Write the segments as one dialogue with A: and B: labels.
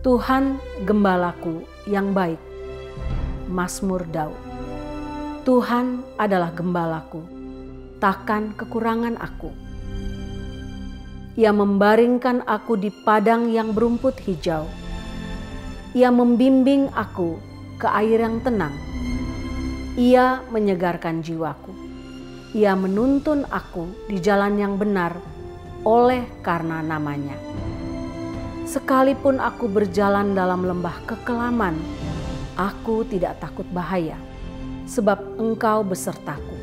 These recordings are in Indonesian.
A: Tuhan gembalaku yang baik. Mazmur Daud. Tuhan adalah gembalaku, takkan kekurangan aku. Ia membaringkan aku di padang yang berumput hijau. Ia membimbing aku ke air yang tenang. Ia menyegarkan jiwaku. Ia menuntun aku di jalan yang benar oleh karena namanya. Sekalipun aku berjalan dalam lembah kekelaman, aku tidak takut bahaya, sebab Engkau besertaku.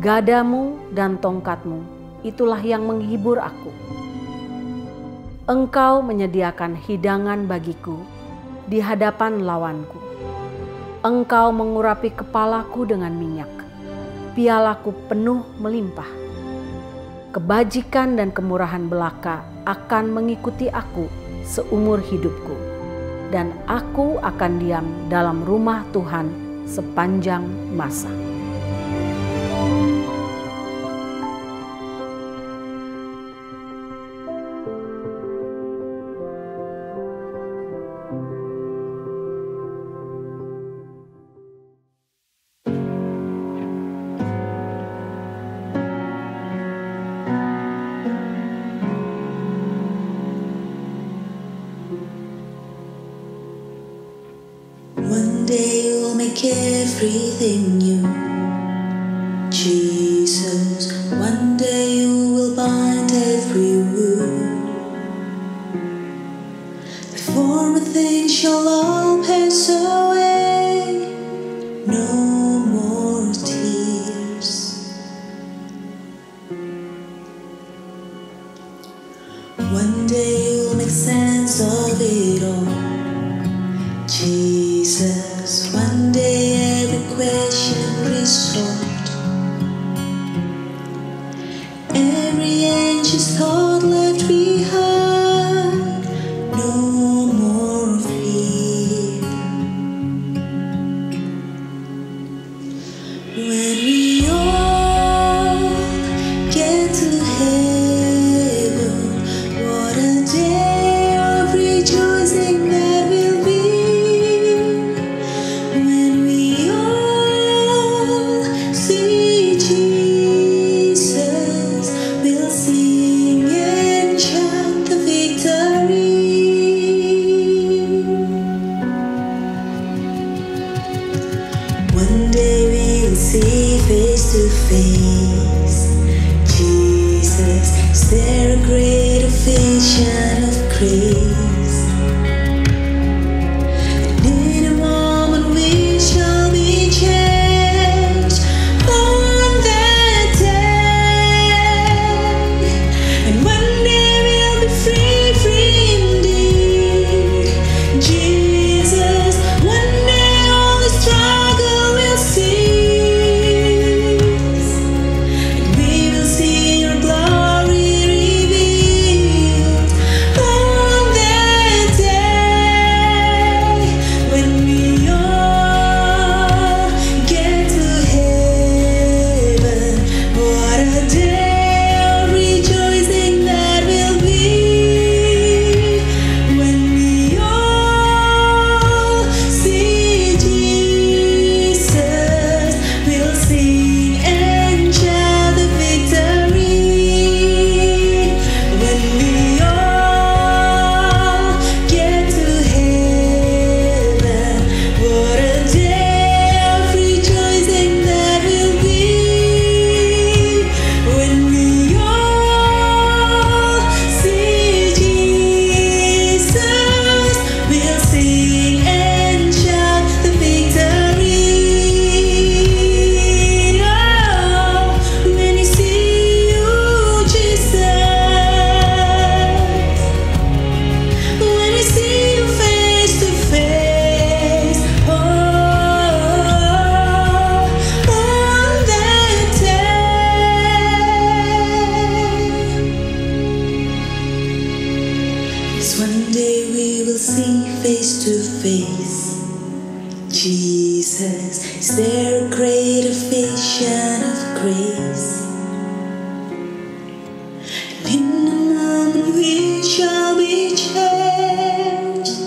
A: Gadamu dan tongkatmu, itulah yang menghibur aku. Engkau menyediakan hidangan bagiku di hadapan lawanku. Engkau mengurapi kepalaku dengan minyak, pialaku penuh melimpah. Kebajikan dan kemurahan belaka akan mengikuti aku seumur hidupku, dan aku akan diam dalam rumah Tuhan sepanjang masa.
B: One day you'll make everything new, Jesus. One day you will bind every wound. The former things shall all pass away, no more tears. One day you'll make sense of it all, Jesus. One day every question resolved, every anxious thought left behind, no more fear. When we all get to heaven, what a day of rejoicing that will be. One day we will see face to face, Jesus. Is there a greater vision of grace? And in a moment we shall be changed on that day. And one day we'll be free, free indeed, Jesus. One day all the struggle will cease, and we will see your glory revealed on that day. When we all get to heaven, what a day of rejoicing that will be. When we all see Jesus, we'll sing and shout the victory. When we all get to heaven, what a day of rejoicing that will be. When we all see Jesus, we'll sing and shout the victory. Oh, when you see you, Jesus, when we see you face to face, oh, on that day. Yes, one day we will see face to face, Jesus. Is there a greater vision of grace? And in a moment we shall be changed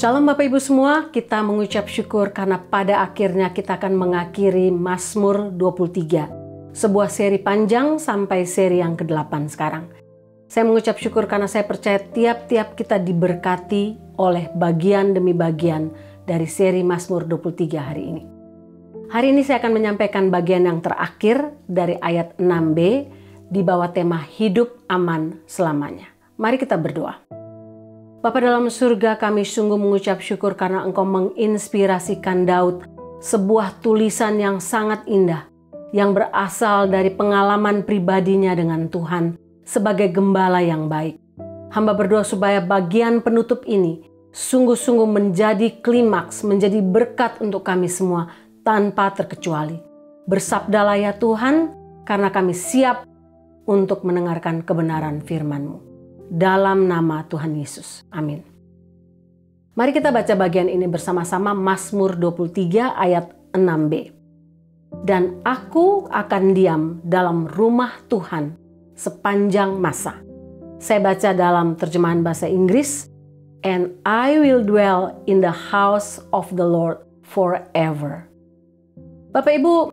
A: Shalom Bapak Ibu semua, kita mengucap syukur karena pada akhirnya kita akan mengakhiri Mazmur 23. Sebuah seri panjang sampai seri yang ke-8 sekarang. Saya mengucap syukur karena saya percaya tiap-tiap kita diberkati oleh bagian demi bagian dari seri Mazmur 23 hari ini. Hari ini saya akan menyampaikan bagian yang terakhir dari ayat 6b di bawah tema hidup aman selamanya. Mari kita berdoa. Bapa dalam surga, kami sungguh mengucap syukur karena Engkau menginspirasikan Daud sebuah tulisan yang sangat indah yang berasal dari pengalaman pribadinya dengan Tuhan sebagai gembala yang baik. Hamba berdoa supaya bagian penutup ini sungguh-sungguh menjadi klimaks, menjadi berkat untuk kami semua tanpa terkecuali. Bersabdalah ya Tuhan, karena kami siap untuk mendengarkan kebenaran firman-Mu. Dalam nama Tuhan Yesus. Amin. Mari kita baca bagian ini bersama-sama, Mazmur 23 ayat 6b. Dan aku akan diam dalam rumah Tuhan sepanjang masa. Saya baca dalam terjemahan bahasa Inggris. And I will dwell in the house of the Lord forever. Bapak Ibu,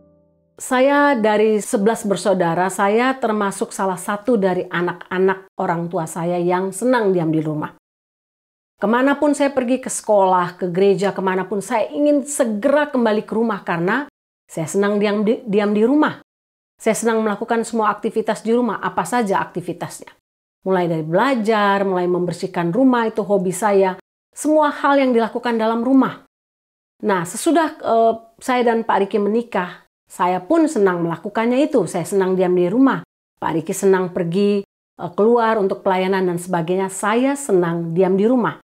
A: saya dari 11 bersaudara, saya termasuk salah satu dari anak-anak orang tua saya yang senang diam di rumah. Kemanapun saya pergi, ke sekolah, ke gereja, kemanapun saya ingin segera kembali ke rumah karena saya senang diam di rumah. Saya senang melakukan semua aktivitas di rumah, apa saja aktivitasnya. Mulai dari belajar, mulai membersihkan rumah, itu hobi saya. Semua hal yang dilakukan dalam rumah. Nah, sesudah saya dan Pak Riki menikah, saya pun senang melakukannya itu. Saya senang diam di rumah. Pak Riki senang pergi keluar untuk pelayanan dan sebagainya. Saya senang diam di rumah.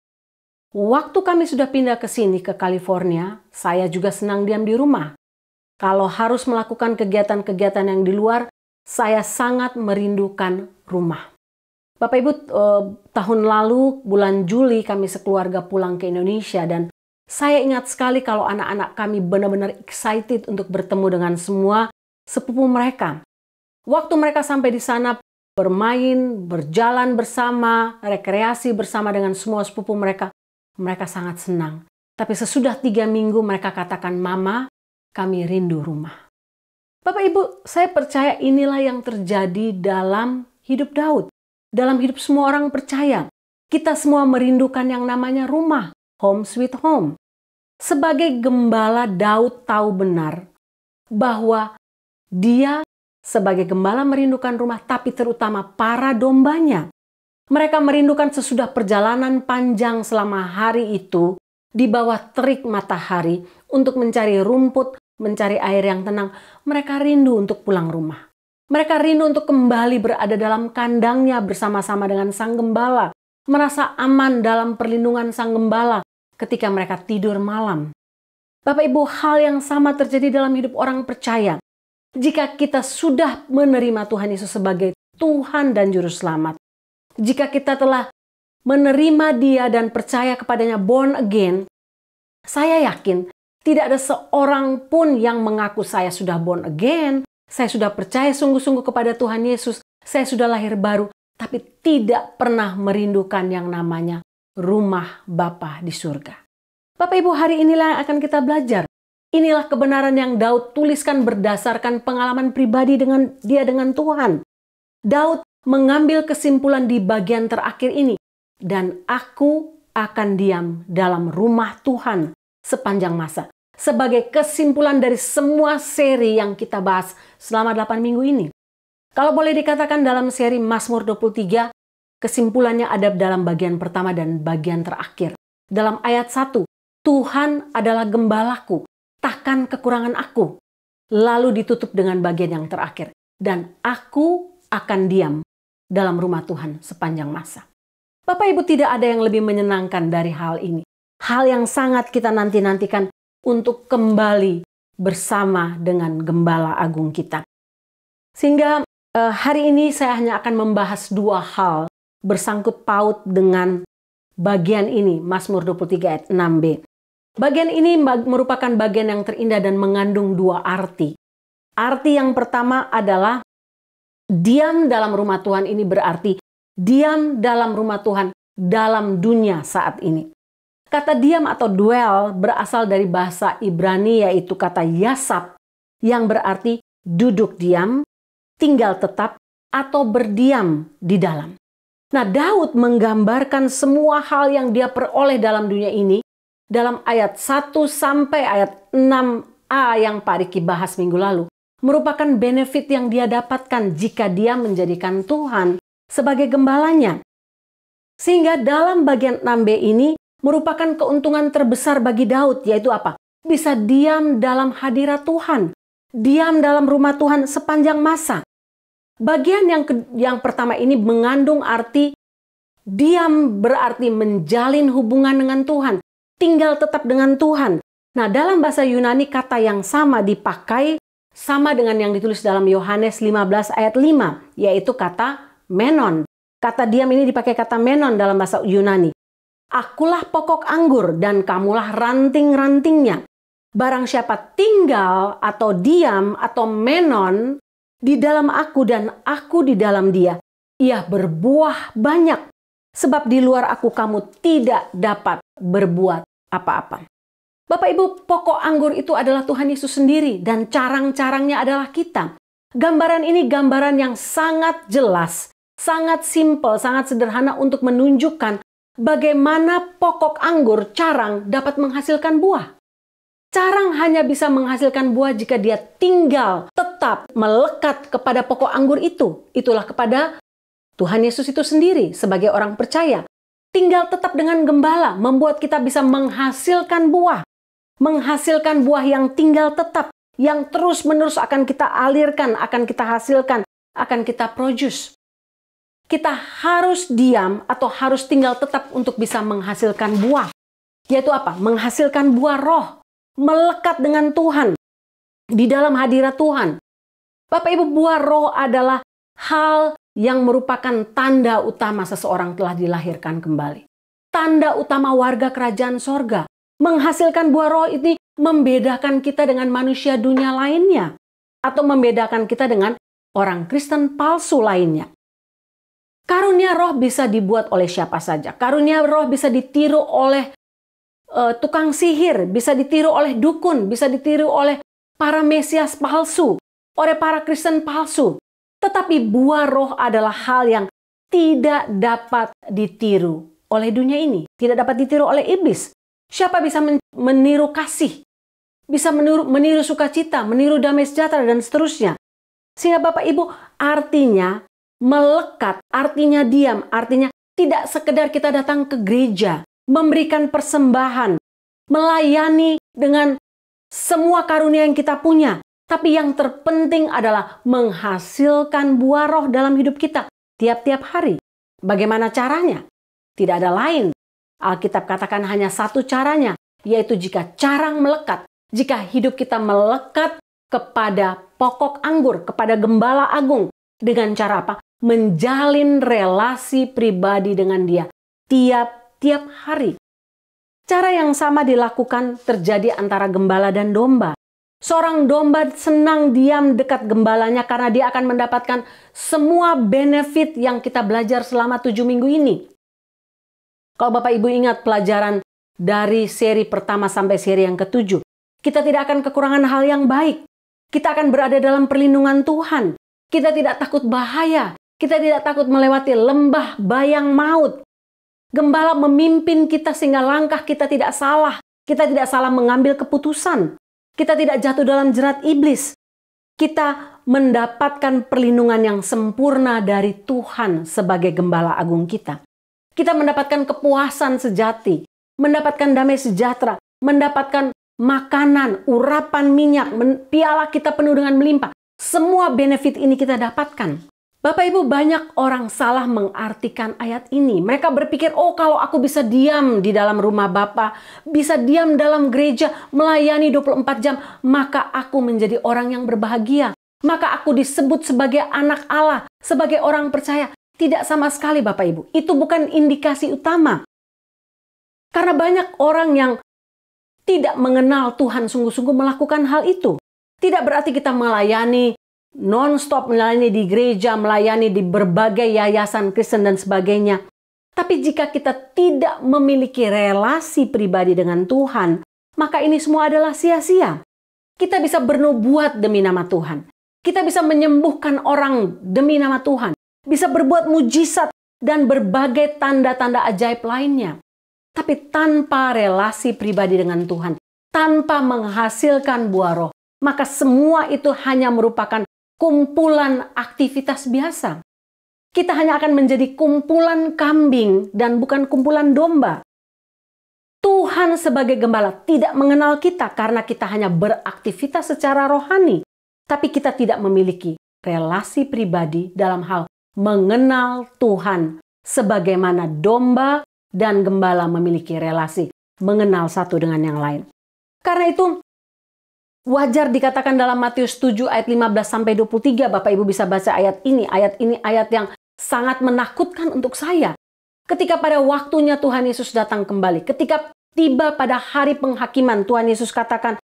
A: Waktu kami sudah pindah ke sini, ke California, saya juga senang diam di rumah. Kalau harus melakukan kegiatan-kegiatan yang di luar, saya sangat merindukan rumah. Bapak Ibu, tahun lalu bulan Juli kami sekeluarga pulang ke Indonesia dan saya ingat sekali kalau anak-anak kami benar-benar excited untuk bertemu dengan semua sepupu mereka. Waktu mereka sampai di sana bermain, berjalan bersama, rekreasi bersama dengan semua sepupu mereka, mereka sangat senang. Tapi sesudah 3 minggu mereka katakan, "Mama, kami rindu rumah." Bapak Ibu, saya percaya inilah yang terjadi dalam hidup Daud. Dalam hidup semua orang percaya. Kita semua merindukan yang namanya rumah, home sweet home. Sebagai gembala, Daud tahu benar bahwa dia sebagai gembala merindukan rumah, tapi terutama para dombanya. Mereka merindukan sesudah perjalanan panjang selama hari itu di bawah terik matahari untuk mencari rumput, mencari air yang tenang. Mereka rindu untuk pulang rumah. Mereka rindu untuk kembali berada dalam kandangnya bersama-sama dengan sang gembala. Merasa aman dalam perlindungan sang gembala ketika mereka tidur malam. Bapak Ibu, hal yang sama terjadi dalam hidup orang percaya. Jika kita sudah menerima Tuhan Yesus sebagai Tuhan dan Juru Selamat, jika kita telah menerima Dia dan percaya kepadanya born again, saya yakin tidak ada seorang pun yang mengaku saya sudah born again, saya sudah percaya sungguh-sungguh kepada Tuhan Yesus, saya sudah lahir baru, tapi tidak pernah merindukan yang namanya rumah Bapa di surga. Bapak Ibu, hari inilah yang akan kita belajar. Inilah kebenaran yang Daud tuliskan berdasarkan pengalaman pribadi dengan Tuhan. Daud mengambil kesimpulan di bagian terakhir ini. Dan aku akan diam dalam rumah Tuhan sepanjang masa. Sebagai kesimpulan dari semua seri yang kita bahas selama 8 minggu ini. Kalau boleh dikatakan dalam seri Mazmur 23, kesimpulannya ada dalam bagian pertama dan bagian terakhir. Dalam ayat 1, Tuhan adalah gembalaku, takkan kekurangan aku. Lalu ditutup dengan bagian yang terakhir. Dan aku akan diam dalam rumah Tuhan sepanjang masa. Bapak Ibu, tidak ada yang lebih menyenangkan dari hal ini. Hal yang sangat kita nanti-nantikan untuk kembali bersama dengan Gembala Agung kita. Sehingga hari ini saya hanya akan membahas 2 hal bersangkut paut dengan bagian ini, Mazmur 23 ayat 6b. Bagian ini merupakan bagian yang terindah dan mengandung 2 arti. Arti yang pertama adalah diam dalam rumah Tuhan ini berarti diam dalam rumah Tuhan dalam dunia saat ini. Kata diam atau dwell berasal dari bahasa Ibrani, yaitu kata yasab, yang berarti duduk diam, tinggal tetap, atau berdiam di dalam. Nah, Daud menggambarkan semua hal yang dia peroleh dalam dunia ini dalam ayat 1 sampai ayat 6a yang Pak Riki bahas minggu lalu, merupakan benefit yang dia dapatkan jika dia menjadikan Tuhan sebagai gembalanya. Sehingga dalam bagian 6b ini merupakan keuntungan terbesar bagi Daud, yaitu apa? Bisa diam dalam hadirat Tuhan, diam dalam rumah Tuhan sepanjang masa. Bagian yang pertama ini mengandung arti diam, berarti menjalin hubungan dengan Tuhan, tinggal tetap dengan Tuhan. Nah, dalam bahasa Yunani kata yang sama dipakai sama dengan yang ditulis dalam Yohanes 15 ayat 5, yaitu kata menon. Kata diam ini dipakai kata menon dalam bahasa Yunani. Akulah pokok anggur dan kamulah ranting-rantingnya. Barang siapa tinggal atau diam atau menon di dalam aku dan aku di dalam dia, ia berbuah banyak. Sebab di luar aku kamu tidak dapat berbuat apa-apa. Bapak Ibu, pokok anggur itu adalah Tuhan Yesus sendiri dan carang-carangnya adalah kita. Gambaran ini gambaran yang sangat jelas, sangat simpel, sangat sederhana untuk menunjukkan bagaimana pokok anggur carang dapat menghasilkan buah. Carang hanya bisa menghasilkan buah jika dia tinggal, tetap melekat kepada pokok anggur itu. Itulah kepada Tuhan Yesus itu sendiri sebagai orang percaya. Tinggal tetap dengan gembala membuat kita bisa menghasilkan buah. Menghasilkan buah yang tinggal tetap, yang terus-menerus akan kita alirkan, akan kita hasilkan, akan kita produce. Kita harus diam atau harus tinggal tetap untuk bisa menghasilkan buah. Yaitu apa? Menghasilkan buah roh. Melekat dengan Tuhan, di dalam hadirat Tuhan. Bapak Ibu, buah roh adalah hal yang merupakan tanda utama seseorang telah dilahirkan kembali. Tanda utama warga kerajaan sorga. Menghasilkan buah roh ini membedakan kita dengan manusia dunia lainnya. Atau membedakan kita dengan orang Kristen palsu lainnya. Karunia roh bisa dibuat oleh siapa saja. Karunia roh bisa ditiru oleh tukang sihir, bisa ditiru oleh dukun, bisa ditiru oleh para mesias palsu, oleh para Kristen palsu. Tetapi buah roh adalah hal yang tidak dapat ditiru oleh dunia ini, tidak dapat ditiru oleh iblis. Siapa bisa meniru kasih, bisa meniru sukacita, meniru damai sejahtera, dan seterusnya. Sehingga Bapak Ibu, artinya melekat, artinya diam, artinya tidak sekedar kita datang ke gereja, memberikan persembahan, melayani dengan semua karunia yang kita punya. Tapi yang terpenting adalah menghasilkan buah roh dalam hidup kita tiap-tiap hari. Bagaimana caranya? Tidak ada lain. Alkitab katakan hanya satu caranya, yaitu jika carang melekat, jika hidup kita melekat kepada pokok anggur, kepada gembala agung. Dengan cara apa? Menjalin relasi pribadi dengan dia tiap hari. Cara yang sama dilakukan terjadi antara gembala dan domba. Seorang domba senang diam dekat gembalanya karena dia akan mendapatkan semua benefit yang kita belajar selama 7 minggu ini. Kalau Bapak Ibu ingat pelajaran dari seri pertama sampai seri yang ke-7, kita tidak akan kekurangan hal yang baik. Kita akan berada dalam perlindungan Tuhan. Kita tidak takut bahaya. Kita tidak takut melewati lembah bayang maut. Gembala memimpin kita sehingga langkah kita tidak salah. Kita tidak salah mengambil keputusan. Kita tidak jatuh dalam jerat iblis. Kita mendapatkan perlindungan yang sempurna dari Tuhan sebagai gembala agung kita. Kita mendapatkan kepuasan sejati, mendapatkan damai sejahtera, mendapatkan makanan, urapan minyak, piala kita penuh dengan melimpah. Semua benefit ini kita dapatkan. Bapak Ibu, banyak orang salah mengartikan ayat ini. Mereka berpikir, oh kalau aku bisa diam di dalam rumah Bapa, bisa diam dalam gereja, melayani 24 jam, maka aku menjadi orang yang berbahagia. Maka aku disebut sebagai anak Allah, sebagai orang percaya. Tidak sama sekali Bapak Ibu. Itu bukan indikasi utama. Karena banyak orang yang tidak mengenal Tuhan sungguh-sungguh melakukan hal itu. Tidak berarti kita melayani non-stop, melayani di gereja, melayani di berbagai yayasan Kristen dan sebagainya. Tapi jika kita tidak memiliki relasi pribadi dengan Tuhan, maka ini semua adalah sia-sia. Kita bisa bernubuat demi nama Tuhan. Kita bisa menyembuhkan orang demi nama Tuhan. Bisa berbuat mujizat dan berbagai tanda-tanda ajaib lainnya. Tapi tanpa relasi pribadi dengan Tuhan, tanpa menghasilkan buah roh, maka semua itu hanya merupakan kumpulan aktivitas biasa. Kita hanya akan menjadi kumpulan kambing dan bukan kumpulan domba. Tuhan sebagai gembala tidak mengenal kita karena kita hanya beraktivitas secara rohani. Tapi kita tidak memiliki relasi pribadi dalam hal mengenal Tuhan sebagaimana domba dan gembala memiliki relasi mengenal satu dengan yang lain. Karena itu wajar dikatakan dalam Matius 7 ayat 15-23, Bapak Ibu bisa baca ayat ini ayat yang sangat menakutkan untuk saya. Ketika pada waktunya Tuhan Yesus datang kembali, ketika tiba pada hari penghakiman, Tuhan Yesus katakan,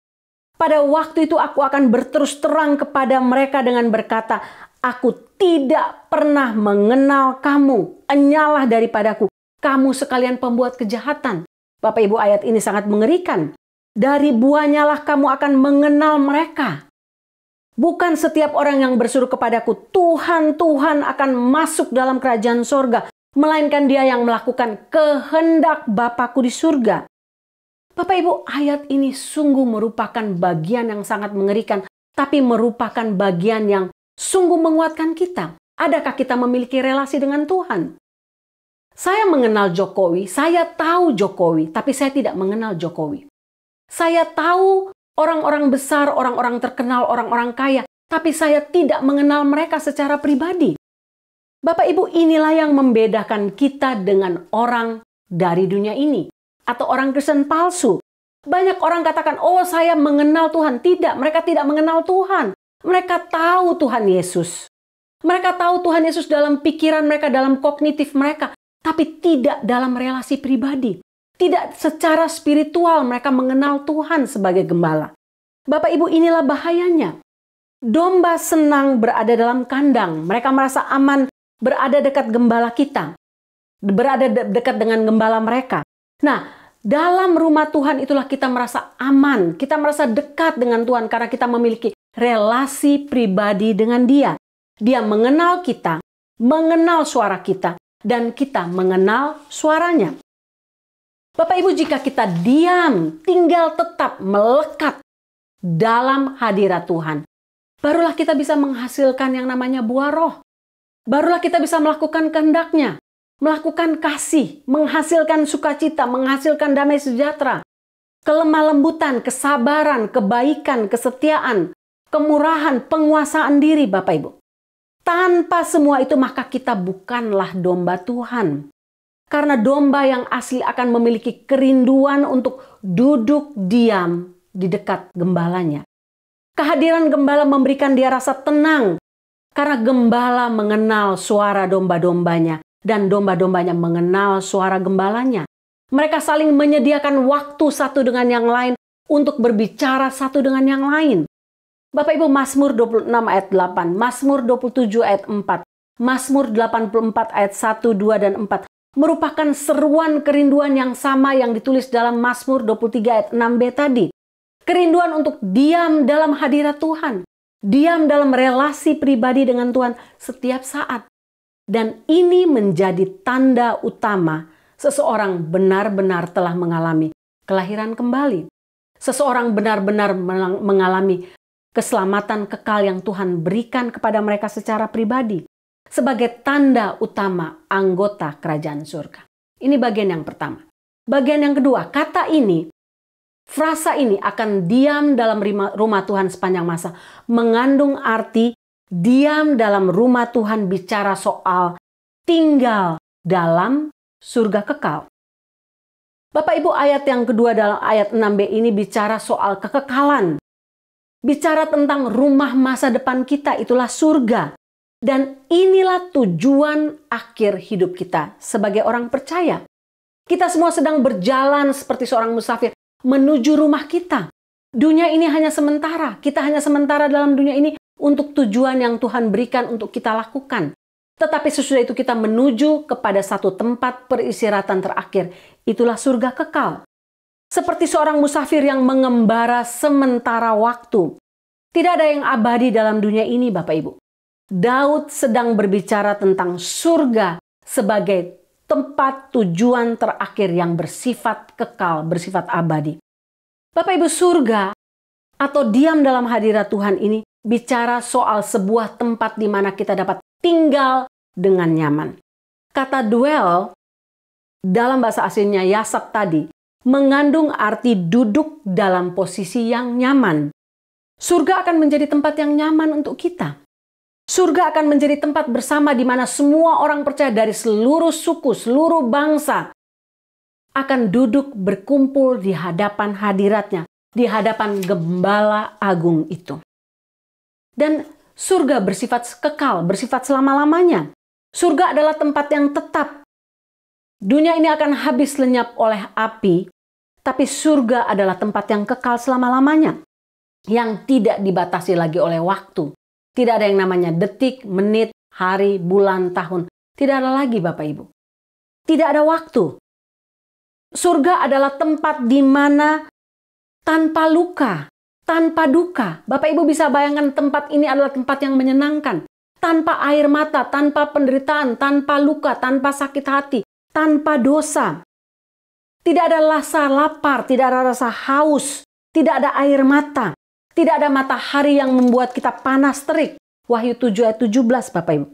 A: pada waktu itu aku akan berterus terang kepada mereka dengan berkata, aku tidak pernah mengenal kamu, enyalah daripadaku, kamu sekalian pembuat kejahatan. Bapak Ibu, ayat ini sangat mengerikan. Dari buahnya lah kamu akan mengenal mereka. Bukan setiap orang yang berseru kepadaku, Tuhan, Tuhan akan masuk dalam kerajaan surga, melainkan dia yang melakukan kehendak Bapakku di surga. Bapak Ibu, ayat ini sungguh merupakan bagian yang sangat mengerikan, tapi merupakan bagian yang sungguh menguatkan kita. Adakah kita memiliki relasi dengan Tuhan? Saya mengenal Jokowi, saya tahu Jokowi, tapi saya tidak mengenal Jokowi. Saya tahu orang-orang besar, orang-orang terkenal, orang-orang kaya, tapi saya tidak mengenal mereka secara pribadi. Bapak Ibu, inilah yang membedakan kita dengan orang dari dunia ini atau orang Kristen palsu. Banyak orang katakan, "Oh, saya mengenal Tuhan." Tidak, mereka tidak mengenal Tuhan. Mereka tahu Tuhan Yesus. Mereka tahu Tuhan Yesus dalam pikiran mereka, dalam kognitif mereka, tapi tidak dalam relasi pribadi. Tidak secara spiritual mereka mengenal Tuhan sebagai gembala. Bapak Ibu, inilah bahayanya. Domba senang berada dalam kandang. Mereka merasa aman berada dekat gembala kita. Berada dekat dengan gembala mereka. Nah, dalam rumah Tuhan itulah kita merasa aman. Kita merasa dekat dengan Tuhan karena kita memiliki relasi pribadi dengan Dia. Dia mengenal kita, mengenal suara kita, dan kita mengenal suaranya. Bapak Ibu, jika kita diam, tinggal tetap melekat dalam hadirat Tuhan, barulah kita bisa menghasilkan yang namanya buah roh. Barulah kita bisa melakukan kehendak-Nya, melakukan kasih, menghasilkan sukacita, menghasilkan damai sejahtera, kelemah lembutan, kesabaran, kebaikan, kesetiaan, kemurahan, penguasaan diri, Bapak Ibu. Tanpa semua itu maka kita bukanlah domba Tuhan. Karena domba yang asli akan memiliki kerinduan untuk duduk diam di dekat gembalanya. Kehadiran gembala memberikan dia rasa tenang. Karena gembala mengenal suara domba-dombanya. Dan domba-dombanya mengenal suara gembalanya. Mereka saling menyediakan waktu satu dengan yang lain untuk berbicara satu dengan yang lain. Bapak Ibu, Mazmur 26 ayat 8, Mazmur 27 ayat 4, Mazmur 84 ayat 1, 2, dan 4 merupakan seruan kerinduan yang sama yang ditulis dalam Mazmur 23 ayat 6b tadi. Kerinduan untuk diam dalam hadirat Tuhan. Diam dalam relasi pribadi dengan Tuhan setiap saat. Dan ini menjadi tanda utama seseorang benar-benar telah mengalami kelahiran kembali. Seseorang benar-benar mengalami keselamatan kekal yang Tuhan berikan kepada mereka secara pribadi. Sebagai tanda utama anggota kerajaan surga. Ini bagian yang pertama. Bagian yang kedua, kata ini, frasa ini akan diam dalam rumah Tuhan sepanjang masa. Mengandung arti diam dalam rumah Tuhan bicara soal tinggal dalam surga kekal. Bapak Ibu, ayat yang kedua dalam ayat 6b ini bicara soal kekekalan. Bicara tentang rumah masa depan kita, itulah surga. Dan inilah tujuan akhir hidup kita sebagai orang percaya. Kita semua sedang berjalan seperti seorang musafir menuju rumah kita. Dunia ini hanya sementara. Kita hanya sementara dalam dunia ini untuk tujuan yang Tuhan berikan untuk kita lakukan. Tetapi sesudah itu kita menuju kepada satu tempat peristirahatan terakhir. Itulah surga kekal. Seperti seorang musafir yang mengembara sementara waktu. Tidak ada yang abadi dalam dunia ini, Bapak Ibu. Daud sedang berbicara tentang surga sebagai tempat tujuan terakhir yang bersifat kekal, bersifat abadi. Bapak Ibu, surga atau diam dalam hadirat Tuhan ini bicara soal sebuah tempat di mana kita dapat tinggal dengan nyaman. Kata dwell dalam bahasa aslinya yasab tadi mengandung arti duduk dalam posisi yang nyaman. Surga akan menjadi tempat yang nyaman untuk kita. Surga akan menjadi tempat bersama di mana semua orang percaya dari seluruh suku, seluruh bangsa akan duduk berkumpul di hadapan hadiratnya, di hadapan Gembala Agung itu. Dan surga bersifat kekal, bersifat selama-lamanya. Surga adalah tempat yang tetap. Dunia ini akan habis lenyap oleh api, tapi surga adalah tempat yang kekal selama-lamanya. Yang tidak dibatasi lagi oleh waktu. Tidak ada yang namanya detik, menit, hari, bulan, tahun. Tidak ada lagi Bapak Ibu. Tidak ada waktu. Surga adalah tempat di mana tanpa luka, tanpa duka. Bapak Ibu bisa bayangkan tempat ini adalah tempat yang menyenangkan. Tanpa air mata, tanpa penderitaan, tanpa luka, tanpa sakit hati, tanpa dosa. Tidak ada rasa lapar, tidak ada rasa haus, tidak ada air mata. Tidak ada matahari yang membuat kita panas terik. Wahyu 7 ayat 17 Bapak Ibu.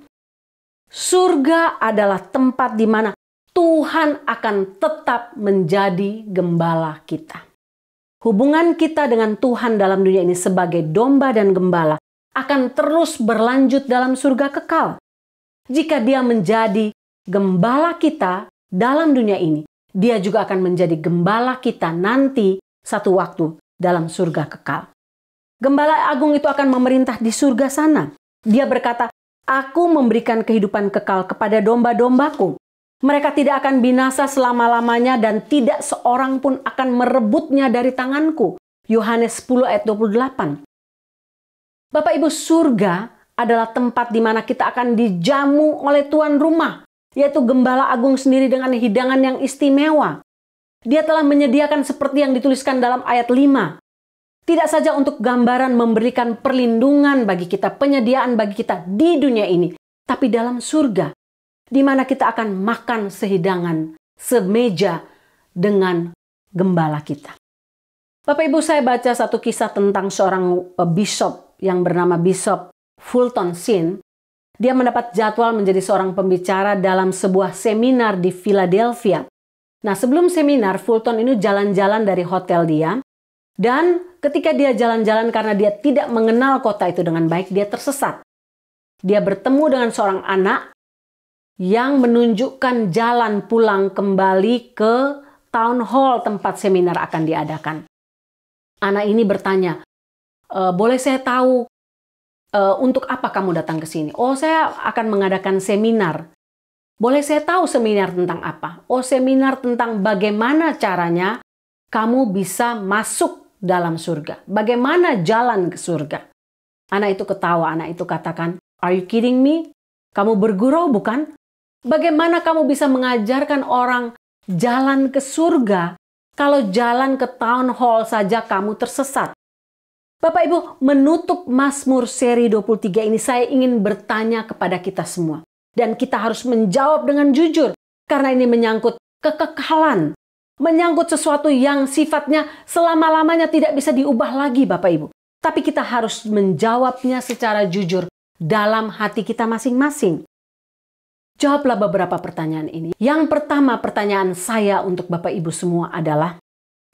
A: Surga adalah tempat di mana Tuhan akan tetap menjadi gembala kita. Hubungan kita dengan Tuhan dalam dunia ini sebagai domba dan gembala akan terus berlanjut dalam surga kekal. Jika Dia menjadi gembala kita dalam dunia ini, Dia juga akan menjadi gembala kita nanti satu waktu dalam surga kekal. Gembala Agung itu akan memerintah di surga sana. Dia berkata, "Aku memberikan kehidupan kekal kepada domba-dombaku. Mereka tidak akan binasa selama-lamanya dan tidak seorang pun akan merebutnya dari tanganku." Yohanes 10 ayat 28. Bapak Ibu, surga adalah tempat di mana kita akan dijamu oleh tuan rumah, yaitu Gembala Agung sendiri dengan hidangan yang istimewa. Dia telah menyediakan seperti yang dituliskan dalam ayat 5. Tidak saja untuk gambaran memberikan perlindungan bagi kita, penyediaan bagi kita di dunia ini, tapi dalam surga, di mana kita akan makan sehidangan, semeja dengan gembala kita. Bapak Ibu, saya baca satu kisah tentang seorang bishop yang bernama Bishop Fulton Sheen. Dia mendapat jadwal menjadi seorang pembicara dalam sebuah seminar di Philadelphia. Nah, sebelum seminar, Fulton ini jalan-jalan dari hotel dia. Dan ketika dia jalan-jalan karena dia tidak mengenal kota itu dengan baik, dia tersesat. Dia bertemu dengan seorang anak yang menunjukkan jalan pulang kembali ke town hall tempat seminar akan diadakan. Anak ini bertanya, "Boleh saya tahu untuk apa kamu datang ke sini?" "Oh, saya akan mengadakan seminar." "Boleh saya tahu seminar tentang apa?" "Oh, seminar tentang bagaimana caranya kamu bisa masuk dalam surga. Bagaimana jalan ke surga?" Anak itu ketawa, anak itu katakan, "Are you kidding me? Kamu bergurau bukan? Bagaimana kamu bisa mengajarkan orang jalan ke surga kalau jalan ke town hall saja kamu tersesat?" Bapak Ibu, menutup Mazmur seri 23 ini saya ingin bertanya kepada kita semua. Dan kita harus menjawab dengan jujur karena ini menyangkut kekekalan. Menyangkut sesuatu yang sifatnya selama-lamanya tidak bisa diubah lagi Bapak Ibu. Tapi kita harus menjawabnya secara jujur dalam hati kita masing-masing. Jawablah beberapa pertanyaan ini. Yang pertama, pertanyaan saya untuk Bapak Ibu semua adalah,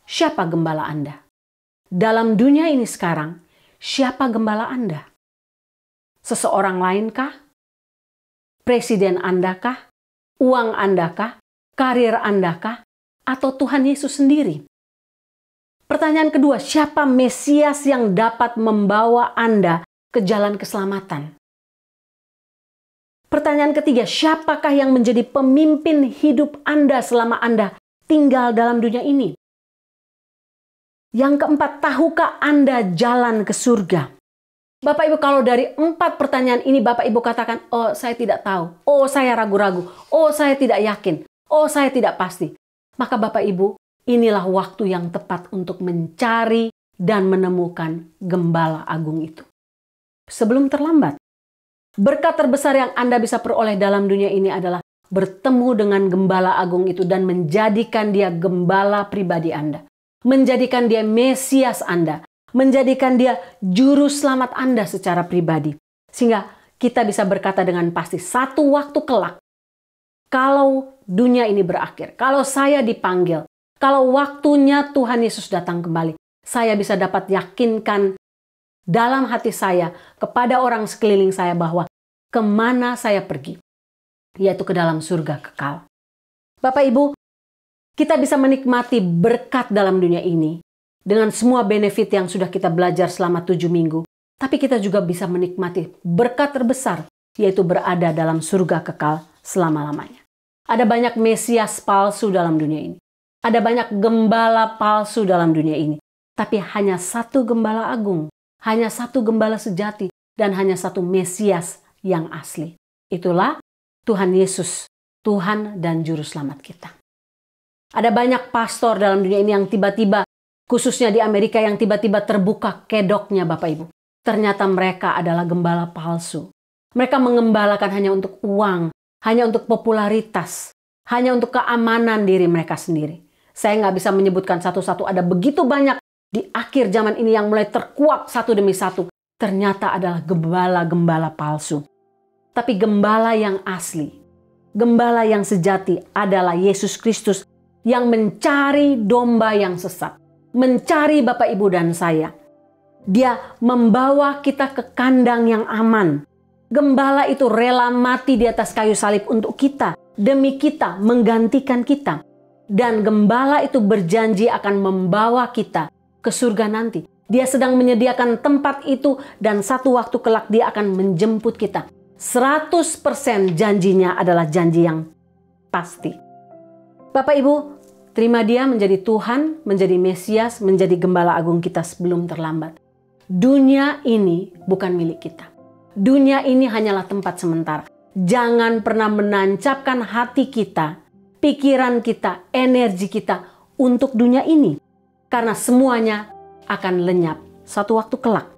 A: siapa gembala Anda? Dalam dunia ini sekarang, siapa gembala Anda? Seseorang lainkah? Presiden Anda-kah? Uang Anda-kah? Karir Anda-kah? Atau Tuhan Yesus sendiri? Pertanyaan kedua, siapa Mesias yang dapat membawa Anda ke jalan keselamatan? Pertanyaan ketiga, siapakah yang menjadi pemimpin hidup Anda selama Anda tinggal dalam dunia ini? Yang keempat, tahukah Anda jalan ke surga? Bapak Ibu, kalau dari 4 pertanyaan ini Bapak Ibu katakan, oh saya tidak tahu, oh saya ragu-ragu, oh saya tidak yakin, oh saya tidak pasti. Maka Bapak Ibu, inilah waktu yang tepat untuk mencari dan menemukan Gembala Agung itu. Sebelum terlambat. Berkat terbesar yang Anda bisa peroleh dalam dunia ini adalah bertemu dengan Gembala Agung itu dan menjadikan dia gembala pribadi Anda. Menjadikan dia Mesias Anda. Menjadikan dia juru selamat Anda secara pribadi. Sehingga kita bisa berkata dengan pasti, satu waktu kelak, kalau dunia ini berakhir, kalau saya dipanggil, kalau waktunya Tuhan Yesus datang kembali, saya bisa dapat yakinkan dalam hati saya kepada orang sekeliling saya bahwa kemana saya pergi, yaitu ke dalam surga kekal. Bapak Ibu, kita bisa menikmati berkat dalam dunia ini dengan semua benefit yang sudah kita belajar selama 7 minggu. Tapi kita juga bisa menikmati berkat terbesar, yaitu berada dalam surga kekal selama-lamanya. Ada banyak Mesias palsu dalam dunia ini. Ada banyak gembala palsu dalam dunia ini. Tapi hanya satu Gembala Agung, hanya satu Gembala sejati, dan hanya satu Mesias yang asli. Itulah Tuhan Yesus, Tuhan dan Juru Selamat kita. Ada banyak pastor dalam dunia ini yang tiba-tiba, khususnya di Amerika, yang tiba-tiba terbuka kedoknya Bapak Ibu. Ternyata mereka adalah gembala palsu. Mereka mengembalakan hanya untuk uang, hanya untuk popularitas, hanya untuk keamanan diri mereka sendiri. Saya nggak bisa menyebutkan satu-satu, ada begitu banyak di akhir zaman ini yang mulai terkuak satu demi satu. Ternyata adalah gembala-gembala palsu. Tapi gembala yang asli, gembala yang sejati adalah Yesus Kristus yang mencari domba yang sesat. Mencari Bapak Ibu dan saya. Dia membawa kita ke kandang yang aman. Gembala itu rela mati di atas kayu salib untuk kita, demi kita, menggantikan kita. Dan gembala itu berjanji akan membawa kita ke surga nanti. Dia sedang menyediakan tempat itu dan satu waktu kelak dia akan menjemput kita. 100% janjinya adalah janji yang pasti. Bapak Ibu, terima dia menjadi Tuhan, menjadi Mesias, menjadi Gembala Agung kita sebelum terlambat. Dunia ini bukan milik kita. Dunia ini hanyalah tempat sementara. Jangan pernah menancapkan hati kita, pikiran kita, energi kita untuk dunia ini. Karena semuanya akan lenyap satu waktu kelak.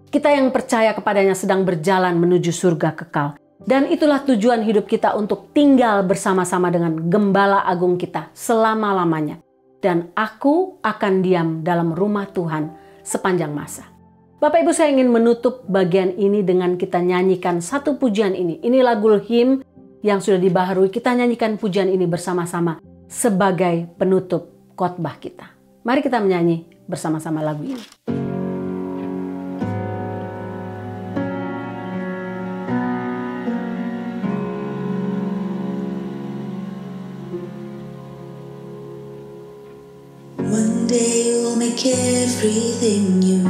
A: Kita yang percaya kepadanya sedang berjalan menuju surga kekal. Dan itulah tujuan hidup kita untuk tinggal bersama-sama dengan Gembala Agung kita selama-lamanya. Dan aku akan diam dalam rumah Tuhan sepanjang masa. Bapak Ibu, saya ingin menutup bagian ini dengan kita nyanyikan satu pujian ini. Ini lagu him yang sudah dibaharui. Kita nyanyikan pujian ini bersama-sama sebagai penutup khotbah kita. Mari kita menyanyi bersama-sama lagu ini.
B: One day you'll make everything new,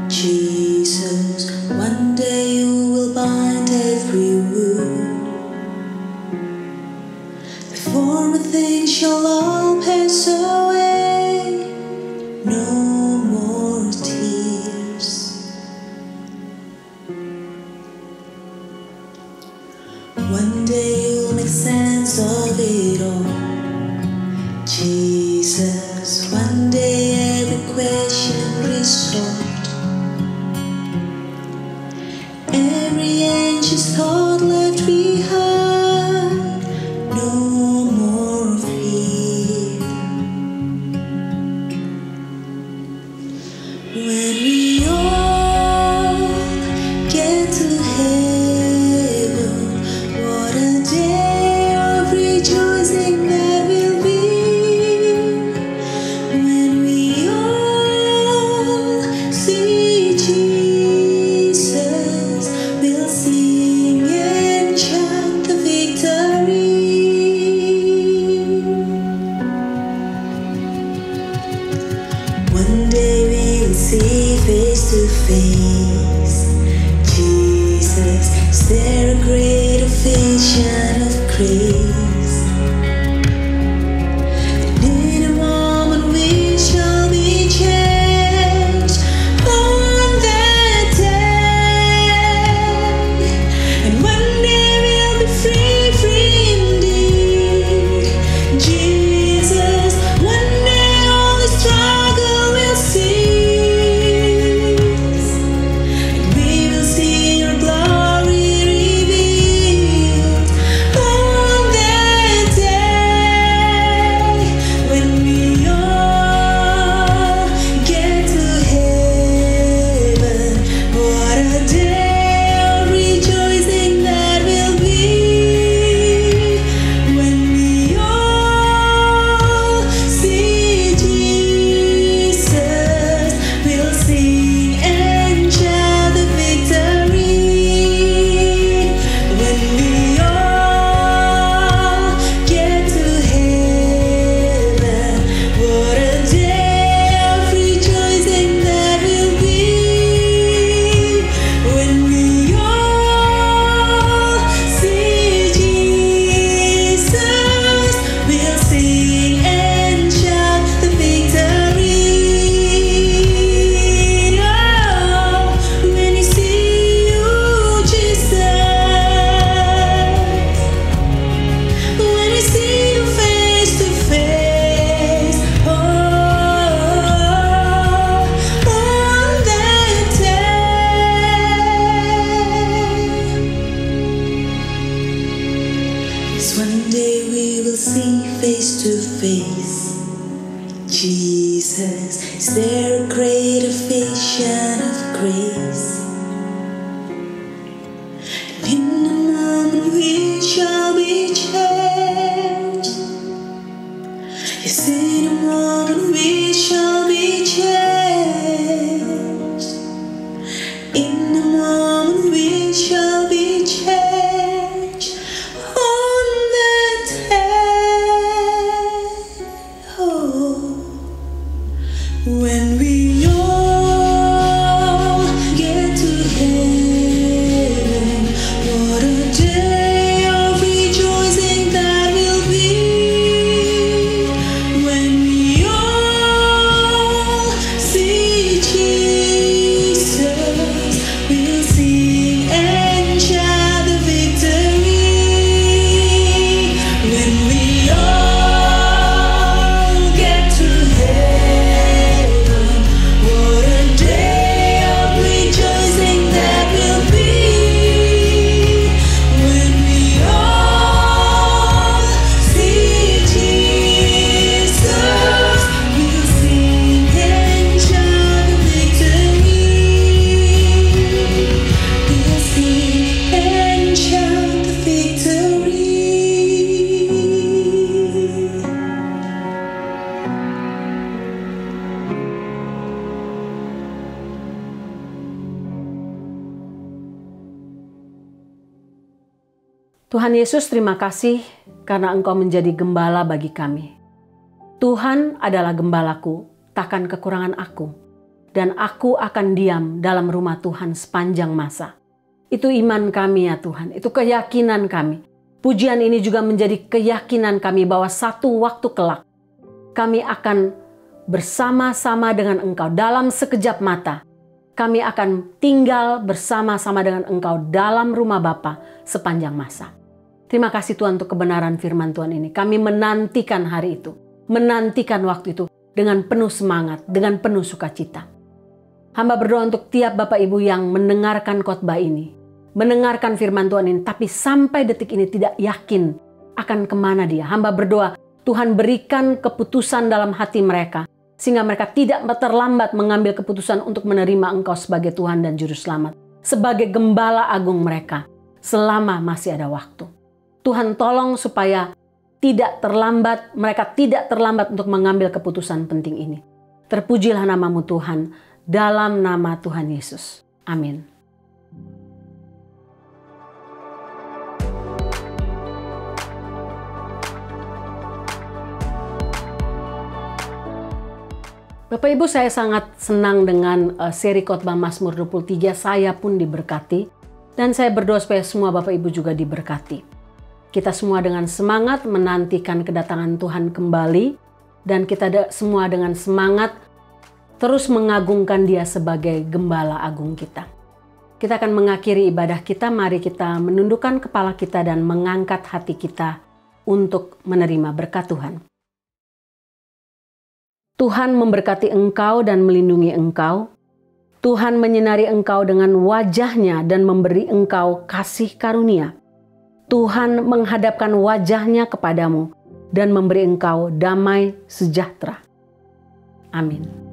B: Jesus. One day you will bind every wound. The former things shall all pass away. No more tears. One day you'll make sense of it all, Jesus. One day every question resolved, every anxious thought left behind. No more fear. When we all get to heaven, what a day of rejoicing that will be. When we all see Jesus, we'll sing and chant the victory. One day we'll see face to face Jesus. Is there a greater vision of grace? And in a moment we shall be changed. On that vision of grace. In a moment we shall be changed. Yes, in a moment we shall be changed. In a moment we shall be changed. On that day, oh, when we all get to heaven, what a day of rejoicing that will be. When we all see Jesus, we'll sing and shout the victory. When we all get to heaven, what a day of rejoicing that will be. When we all see Jesus, we'll sing and shout the victory. We'll sing and shout the victory.
A: Tuhan Yesus, terima kasih karena Engkau menjadi gembala bagi kami. Tuhan adalah gembalaku, takkan kekurangan aku. Dan aku akan diam dalam rumah Tuhan sepanjang masa. Itu iman kami ya Tuhan, itu keyakinan kami. Pujian ini juga menjadi keyakinan kami bahwa satu waktu kelak kami akan bersama-sama dengan Engkau dalam sekejap mata. Kami akan tinggal bersama-sama dengan Engkau dalam rumah Bapa sepanjang masa. Terima kasih Tuhan untuk kebenaran firman Tuhan ini. Kami menantikan hari itu, menantikan waktu itu dengan penuh semangat, dengan penuh sukacita. Hamba berdoa untuk tiap Bapak Ibu yang mendengarkan khotbah ini, mendengarkan firman Tuhan ini, tapi sampai detik ini tidak yakin akan kemana dia. Hamba berdoa, Tuhan berikan keputusan dalam hati mereka, sehingga mereka tidak terlambat mengambil keputusan untuk menerima Engkau sebagai Tuhan dan Juru Selamat, sebagai gembala agung mereka, selama masih ada waktu. Tuhan tolong supaya tidak terlambat, mereka tidak terlambat untuk mengambil keputusan penting ini. Terpujilah nama-Mu Tuhan, dalam nama Tuhan Yesus. Amin. Bapak Ibu, saya sangat senang dengan seri khotbah Mazmur 23. Saya pun diberkati dan saya berdoa supaya semua Bapak Ibu juga diberkati. Kita semua dengan semangat menantikan kedatangan Tuhan kembali dan kita semua dengan semangat terus mengagungkan Dia sebagai gembala agung kita. Kita akan mengakhiri ibadah kita, mari kita menundukkan kepala kita dan mengangkat hati kita untuk menerima berkat Tuhan. Tuhan memberkati engkau dan melindungi engkau. Tuhan menyinari engkau dengan wajah-Nya dan memberi engkau kasih karunia. Tuhan menghadapkan wajah-Nya kepadamu dan memberi engkau damai sejahtera. Amin.